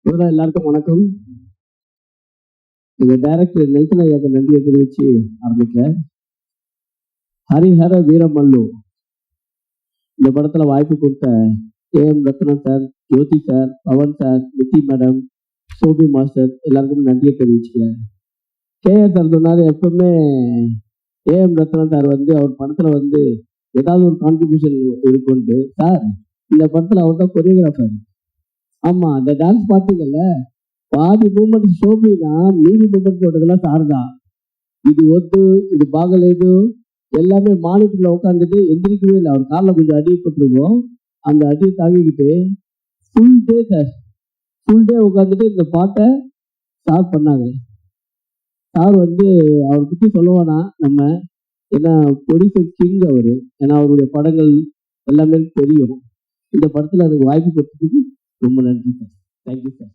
முதல்ல எல்லாருக்கும் வணக்கம். இந்த டைரக்டர் நெல்சன் ஐயாக்கு நன்றியை தெரிவிச்சு ஆரம்பிக்கிறேன். ஹரிஹர வீரமல்லு இந்த படத்துல வாய்ப்பு கொடுத்த A M Rathnam sir, Jyothi sir, Pavan sir, Nithi madam, Shobi master எல்லாருக்கும் நன்றியை தெரிவிச்சுக்கிறேன். கேஆர் சார் சொன்னாரு, எப்பவுமே ஏஎம் ரத்னம் சார் வந்து அவர் படத்துல வந்து ஏதாவது ஒரு கான்ட்ரிபியூஷன் இருக்குன்ட்டு. சார், இந்த படத்துல அவர் தான் கொரியோகிராஃபர். ஆமா, அந்த டான்ஸ் பார்த்தீங்கல்ல, பாதி மூமெண்ட் சோபி தான், மீதி மூமெண்ட் போட்டதெல்லாம் சார் தான். இது ஒத்து, இது பாகலேது எல்லாமே மானிட்டர்ல உட்காந்துட்டு எந்திரிக்கவே இல்லை. அவர் காலில் கொஞ்சம் அடி போட்டிருக்கோம், அந்த அடியை தாங்கிக்கிட்டு full day sir, full day உட்காந்துட்டு இந்த பாட்டை ஸ்டார்ட் பண்ணாங்க. சார் வந்து அவரை பற்றி சொல்லுவானா நம்ம, ஏன்னா ப்ரொடியூசர் கிங் அவரு, ஏன்னா அவருடைய படங்கள் எல்லாமே தெரியும். இந்த படத்தில் எனக்கு வாய்ப்பு கொடுத்ததுக்கு ரொம்ப நன்றி சார். Thank you sir.